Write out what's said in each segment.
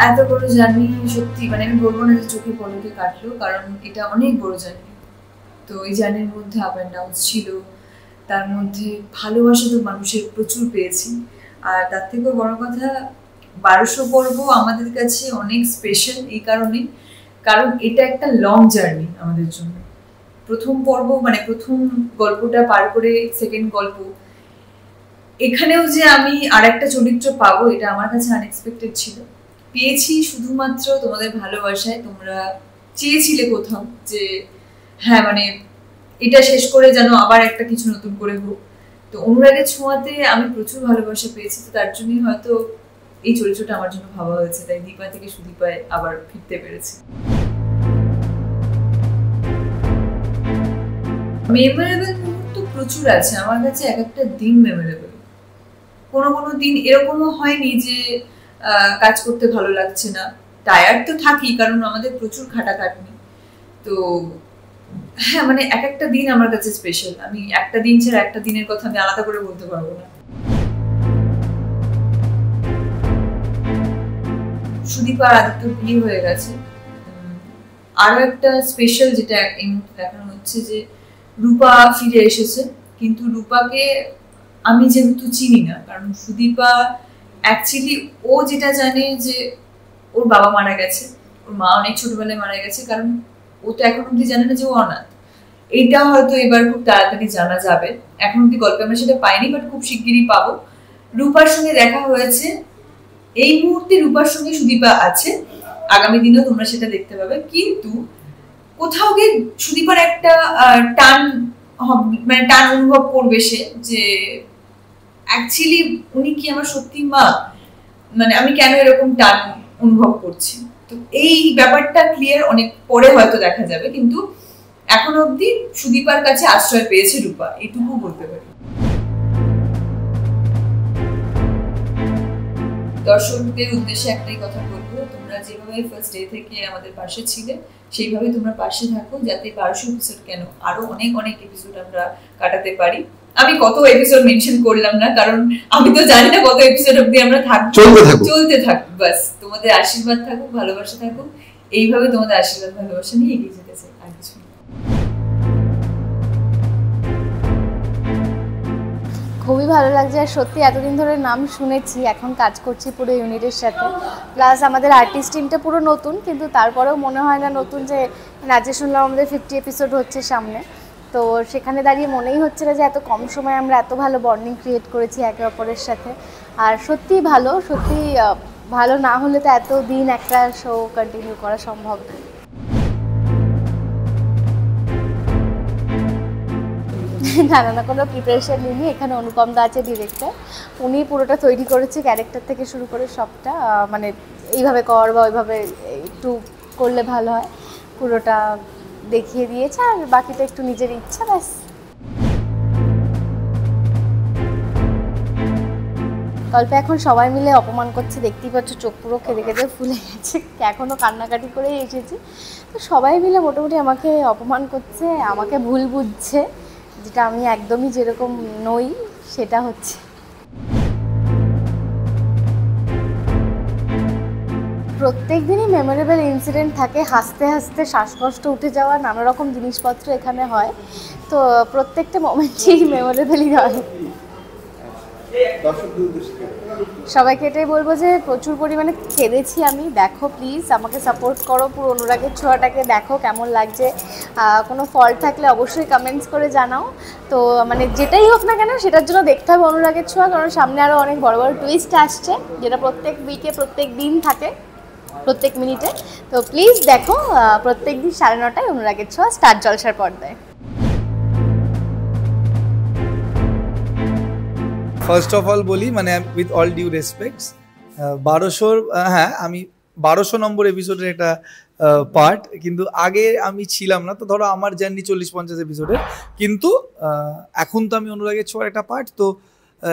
এত বড় জার্নি সত্যি মানে আমি বলবো না যে চোখে পলকে কাটলো, কারণ এটা অনেক বড় জার্নি। তো এই জার্নির মধ্যে আপ অ্যান্ড ডাউন ছিল, তার মধ্যে ভালোবাসা তো মানুষের প্রচুর পেয়েছি। আর তার থেকেও বড় কথা 1200 পর্ব আমাদের কাছে অনেক স্পেশাল এই কারণে, কারণ এটা একটা লং জার্নি আমাদের জন্য। প্রথম পর্ব মানে প্রথম গল্পটা পার করে সেকেন্ড গল্প, এখানেও যে আমি আর একটা চরিত্র পাবো এটা আমার কাছে আনএক্সপেক্টেড ছিল। পেয়েছি শুধুমাত্র তোমাদের ভালোবাসায়। তোমরা চেয়েছিলে কোথাও যে হ্যাঁ মানে এটা শেষ করে যেন আবার একটা কিছু নতুন করে হোক, তো অনুরাগের ছোঁয়াতে আমি প্রচুর ভালোবাসা পেয়েছি। তো তার জন্যই হয়তো এই চরিত্রটা আমার জন্য ভাবা হয়েছে, তাই দীপা থেকে সুদীপায় আবার ফিরতে পেরেছি। মেমোরেবল মুহূর্ত প্রচুর আছে আমার কাছে, এক একটা দিন মেমোরেবল। কোনো কোনো দিন এরকমও হয়নি যে কাজ করতে ভালো লাগছে না, টায়ার্ড তো থাকি কারণ আমাদের প্রচুর খাটাখাটনি। তো হ্যাঁ মানে এক একটা দিন আমার কাছে স্পেশাল। আমি একটা দিন ছাড়া একটা দিনের কথা আমি আলাদা করে বলতে পারবো না। সুদীপা আর আদিত্য বিয়ে হয়ে গেছে। আরো একটা স্পেশাল যেটা এই মুহূর্তে দেখানো হচ্ছে যে রূপা ফিরে এসেছে, কিন্তু রূপাকে আমি যেহেতু চিনি না, কারণ সুদীপা অ্যাকচুয়ালি ও যেটা জানে যে ওর বাবা মারা গেছে, ওর মা অনেক ছোটবেলায় মারা গেছে, কারণ ও তো এখন অব্দি জানে না যে ও অনাথ। এইটা হয়তো এবার খুব তাড়াতাড়ি জানা যাবে। এখন অব্দি গল্পে আমরা সেটা পাইনি, বাট খুব শিগগিরই পাবো। রূপার সঙ্গে দেখা হয়েছে, এই মুহূর্তে রূপার সঙ্গে সুদীপা আছে, আগামী দিনেও তোমরা সেটা দেখতে পাবে। কিন্তু কোথাও গিয়ে সুদীপার একটা টান মানে টান অনুভব করবে সে, যে অ্যাকচুয়ালি উনি কি আমার সত্যি মা, মানে আমি কেন এরকম টান অনুভব করছি। তো এই ব্যাপারটা ক্লিয়ার অনেক পরে হয়তো দেখা যাবে, কিন্তু এখন অবধি সুদীপার কাছে আশ্রয় পেয়েছে রূপা, এইটুকু বলতে পারি। দর্শকদের উদ্দেশ্যে একটাই কথা বলবো, তোমরা যেভাবে ফার্স্ট ডে থেকে আমাদের পাশে ছিলে সেইভাবে তোমরা পাশে থাকো, যাতে 1200 এপিসোড কেন আরো অনেক অনেক এপিসোড আমরা কাটাতে পারি। আমি কত এপিসোড মেনশন করলাম না, কারণ আমি তো জানি না কত এপিসোড অবধি আমরা থাকবো, চলতে থাকুক। বাস তোমাদের আশীর্বাদ থাকুক, ভালোবাসা থাকুক, এইভাবে তোমাদের আশীর্বাদ ভালোবাসা নিয়ে এগিয়ে যেতে চাই, আর কিছু। খুবই ভালো লাগছে। আর সত্যি এতদিন ধরে নাম শুনেছি, এখন কাজ করছি পুরো ইউনিটের সাথে, প্লাস আমাদের আর্টিস্ট টিমটা পুরো নতুন, কিন্তু তারপরেও মনে হয় না নতুন, যে আজকে শুনলাম আমাদের 50 এপিসোড হচ্ছে সামনে। তো সেখানে দাঁড়িয়ে মনেই হচ্ছে না যে এত কম সময়ে আমরা এত ভালো বন্ডিং ক্রিয়েট করেছি একে অপরের সাথে। আর সত্যিই ভালো, সত্যি ভালো না হলে তো এত দিন একটা শো কন্টিনিউ করা সম্ভব না। না না না, কোনো প্রিপারেশন নিইনি। এখানে অনুপম দা আছে ডিরেক্টর, উনি পুরোটা তৈরি করেছে, ক্যারেক্টার থেকে শুরু করে সবটা, মানে এইভাবে কর বা ওইভাবে একটু করলে ভালো হয়, পুরোটা দেখিয়ে দিয়েছে। আর বাকিটা একটু নিজের ইচ্ছা, ব্যাস। গল্পে এখন সবাই মিলে অপমান করছে, দেখতেই পাচ্ছ চোখ পুরো কেঁদে কেঁদে ফুলে গেছে, এখনও কান্নাকাটি করেই এসেছি। তো সবাই মিলে মোটামুটি আমাকে অপমান করছে, আমাকে ভুল বুঝছে, যেটা আমি একদমই যেরকম নই সেটা হচ্ছে। প্রত্যেক দিনই মেমোরেবল ইনসিডেন্ট থাকে, হাসতে হাসতে শ্বাসকষ্ট উঠে যাওয়া নানা রকম জিনিসপত্র এখানে হয়। তো প্রত্যেকটা মোমেন্টই মেমোরেবলই হয়। সবাইকে এটাই বলবো যে প্রচুর পরিমাণে কেঁদেছি আমি, দেখো প্লিজ আমাকে সাপোর্ট করো, পুরো অনুরাগের ছোঁয়াটাকে দেখো কেমন লাগছে। কোনো ফল্ট থাকলে অবশ্যই কমেন্টস করে জানাও। তো মানে যেটাই হোক না কেন সেটার জন্য দেখতে হবে অনুরাগের ছোঁয়া, কারণ সামনে আরও অনেক বড় বড় টুইস্ট আসছে, যেটা প্রত্যেক উইকে প্রত্যেক দিন থাকে, প্রত্যেক মিনিটে। তো প্লিজ দেখো প্রত্যেক দিন 9:30টায় অনুরাগের ছোঁয়া, স্টার জলসার পর্দায়। ফার্স্ট অফ অল বলি, মানে উইথ অল ডিউ রেসপেক্টস, 1200 হ্যাঁ আমি 1200 নম্বর এপিসোডের একটা পার্ট, কিন্তু আগে আমি ছিলাম না। তো ধরো আমার জার্নি 40-50 এপিসোডের, কিন্তু এখন তো আমি অনুরাগের ছোঁয়ার একটা পার্ট। তো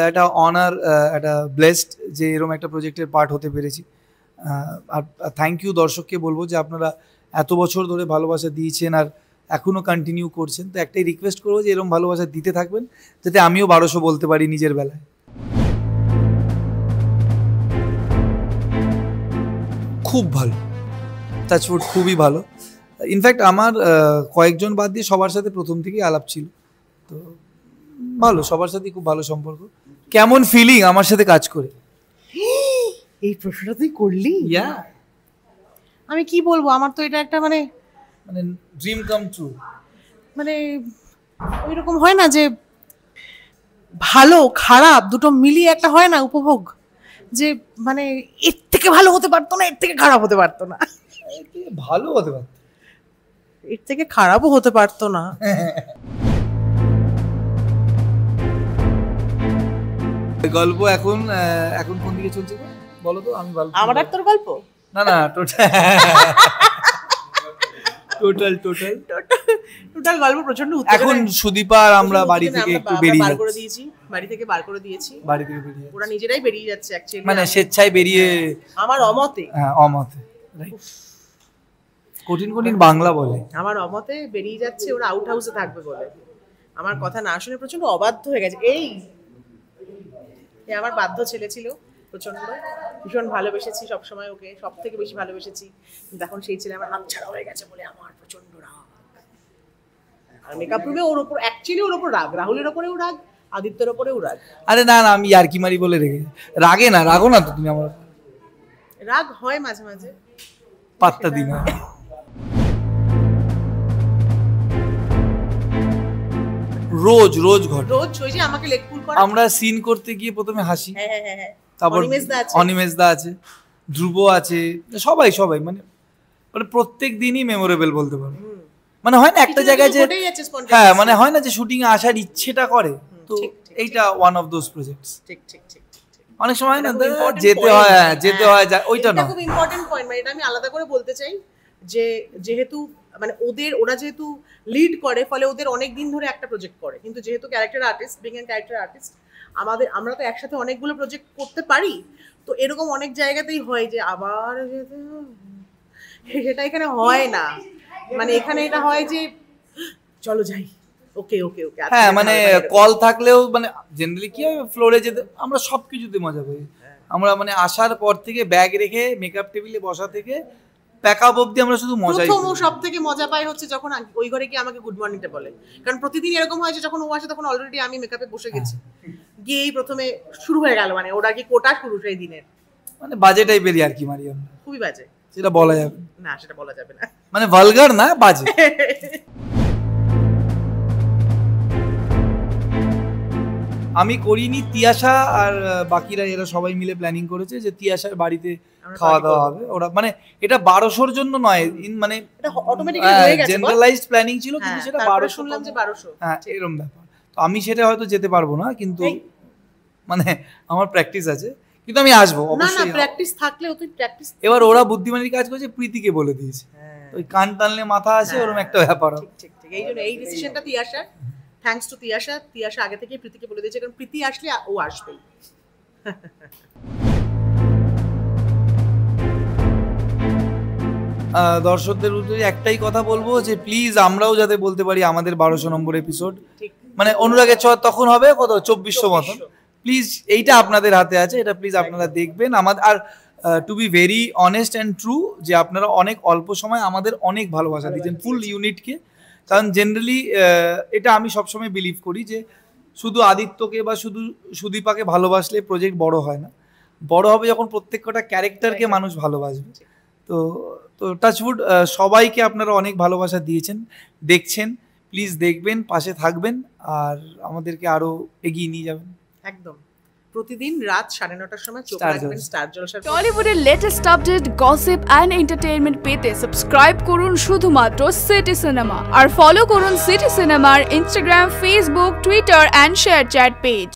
একটা অনার, একটা ব্লেসড যে এরকম একটা প্রজেক্টের পার্ট হতে পেরেছি। আর থ্যাংক ইউ দর্শককে বলবো যে আপনারা এত বছর ধরে ভালোবাসা দিয়েছেন আর এখনও কন্টিনিউ করছেন। তো একটাই রিকোয়েস্ট করবো যে এরকম ভালোবাসা দিতে থাকবেন, যাতে আমিও 1200 বলতে পারি নিজের বেলায়। খুব ভালো, টাচউড খুবই ভালো। ইনফ্যাক্ট আমার কয়েকজন বাদ দিয়ে সবার সাথে প্রথম থেকেই আলাপ ছিল, তো ভালো, সবার সাথেই খুব ভালো সম্পর্ক। কেমন ফিলিং আমার সাথে কাজ করে? এই প্রশ্নটা তুই করলি? ইয়া, আমি কি বলবো, আমার তো এটা একটা মানে ড্রিম কাম ট্রু। মানে ওইরকম হয় না যে ভালো খারাপ দুটো মিলিয়ে একটা হয় না উপভোগ, যে মানে এর থেকে ভালো হতে পারতো না, এর থেকে খারাপ হতে পারতো না, ভালো হতে পারত, এর থেকে খারাপও হতে পারতো না। গল্প এখন এখন কোন দিকে চলছে বলো তো? আমি গল্প, আমার আর তোর গল্প না না টোটাল গল্প প্রচন্ড এখন সুদীপা আর আমরা বাড়ি থেকে একটু বেরিয়ে বার করে দিয়েছি, বাড়ি থেকে বার করে দিয়েছি, বাড়ি থেকে বেরিয়ে ওরা নিজেরাই বেরিয়ে যাচ্ছে অ্যাকচুয়ালি, মানে স্বেচ্ছায় বেরিয়ে, আমার অমতে, হ্যাঁ অমতে, কঠিন বাংলা বলে, আমার অমতে বেরিয়ে যাচ্ছে, ওরা আউট হাউসে থাকবে বলে। আমার কথা না শুনে প্রচন্ড অবাধ্য হয়ে গেছে। এই আমার বাধ্য ছেলে ছিল, প্রচন্ড ভীষণ ভালোবেসেছি সবসময় ওকে, সব থেকে বেশি ভালোবেসেছি, কিন্তু এখন সেই ছেলে আমার হাতছাড়া হয়ে গেছে বলে আমার প্রচন্ড রাগ। আর মেকআপ রুমে ওর ওপর অ্যাকচুয়ালি ওর ওপর রাগ, রাহুলের ওপরেও রাগ, আদিত্যের ওপরেও রাগ। আরে না না, আমি ইয়ার্কি মারি বলে রেগে, রাগে না, রাগো না তো তুমি আমার? রাগ হয় মাঝে মাঝে, পাত্তা দিই না। রোজ ঘটে, রোজ ওই যে আমাকে লেকপুল করে, আমরা সিন করতে গিয়ে প্রথমে হাসি, হ্যাঁ, তারপর অনিমেষ দা আছে, ধ্রুব আছে, সবাই মানে প্রত্যেক দিনই মেমোরেবল বলতে পারো। মানে হয় না একটা জায়গায় যে, হ্যাঁ মানে হয় না যে শুটিং এ আসার ইচ্ছেটা করে, তো এইটা ওয়ান অফ দোজ প্রজেক্টস। ঠিক অনেক সময় না যেতে হয় ওইটা না, খুব ইম্পর্টেন্ট পয়েন্ট, মানে এটা আমি আলাদা করে বলতে চাই যে যেহেতু মানে ওরা যেহেতু লিড করে, ফলে ওদের অনেক দিন ধরে একটা প্রজেক্ট করে, কিন্তু যেহেতু character artist, being and character artist, আমরা তো একসাথে অনেকগুলো প্রজেক্ট করতে পারি, তো এরকম অনেক জায়গাতেই হয় যে আবার যেতে, সেটা এখানে হয় না। মানে এখানে এটা হয় যে চলো যাই, ওকে, হ্যাঁ মানে কল থাকলেও মানে জেনারেলি কি হয়, ফ্লোরে যেতে আমরা সবকিছুতে মজা পাই। আমরা মানে আসার পর থেকে ব্যাগ রেখে মেকআপ টেবিলে বসা থেকে প্যাকআপ অবধি আমরা শুধু মজাই করি। প্রথম সব থেকে মজা পাই হচ্ছে যখন ওই ঘরে গিয়ে আমাকে গুড মর্নিংটা বলে, কারণ প্রতিদিন এরকম হয় যে যখন ও আসে তখন অলরেডি আমি মেকআপে বসে গেছি, গিয়েই প্রথমে শুরু হয়ে গেল, মানে ওরা কি কোটা শুরু সেই দিনের, মানে বাজে টাইপের আর কি মারি আমরা, খুবই বাজে, সেটা বলা যাবে না, সেটা বলা যাবে না, মানে ভালগার না, বাজে। আমি করিনি, তিয়াশা আর বাকিরা এরা সবাই মিলে প্ল্যানিং করেছে যে তিয়াশার বাড়িতে খাওয়া দাওয়া হবে। ওরা মানে এটা 1200-র জন্য নয়, মানে এটা অটোমেটিক্যালি হয়ে গেছে, জেনারেলাইজড প্ল্যানিং ছিল, কিন্তু সেটা 1200 শুনলাম যে 1200, হ্যাঁ এরকম ব্যাপার। তো আমি সেটা হয়তো যেতে পারবো না, কিন্তু মানে আমার প্র্যাকটিস আছে, কিন্তু আমি আসবো অবশ্যই। না প্র্যাকটিস থাকলেও তুই প্র্যাকটিস, এবার ওরা বুদ্ধিমানের কাজ করেছে, প্রীতিকে বলে দিয়েছে, ওই কান টানলে মাথা আসে, ওরকম একটা ব্যাপার। ঠিক এই জন্য এই ডিসিশনটা তিয়াশা, থ্যাঙ্কস টু তিয়াশা আগে থেকে প্রীতিকে বলে দিয়েছে, কারণ প্রীতি আসলে ও আসবেই। দর্শকদের উদ্দেশ্যে একটাই কথা বলবো যে প্লিজ আমরাও যাতে বলতে পারি আমাদের 1200 নম্বর এপিসোড, মানে অনুরাগের ছোঁয়া তখন হবে কত 2400 মতন, প্লিজ এইটা আপনাদের হাতে আছে, এটা প্লিজ আপনারা দেখবেন। আমাদের আর to be very honest and true, যে আপনারা অনেক অল্প সময় আমাদের অনেক ভালোবাসা দিয়েছেন ফুল ইউনিটকে, কারণ জেনারেলি এটা আমি সবসময় বিলিভ করি যে শুধু আদিত্যকে বা শুধু সুদীপাকে ভালোবাসলে প্রজেক্ট বড় হয় না, বড় হবে যখন প্রত্যেকটা ক্যারেক্টারকে মানুষ ভালোবাসবে। তো টাচউড সবাইকে আপনারা অনেক ভালোবাসা দিয়েছেন, দেখছেন, প্লিজ দেখবেন, পাশে থাকবেন, আর আমাদেরকে আরো এগিয়ে নিয়ে যাবেন। একদম প্রতিদিন রাত 9:30টার সময় চোখ রাখবেন স্টার জলসার। টলিউডের latest update, gossip and entertainment পেতে সাবস্ক্রাইব করুন শুধুমাত্র সিটি সিনেমা, আর ফলো করুন সিটি সিনেমার Instagram, Facebook, Twitter and ShareChat page.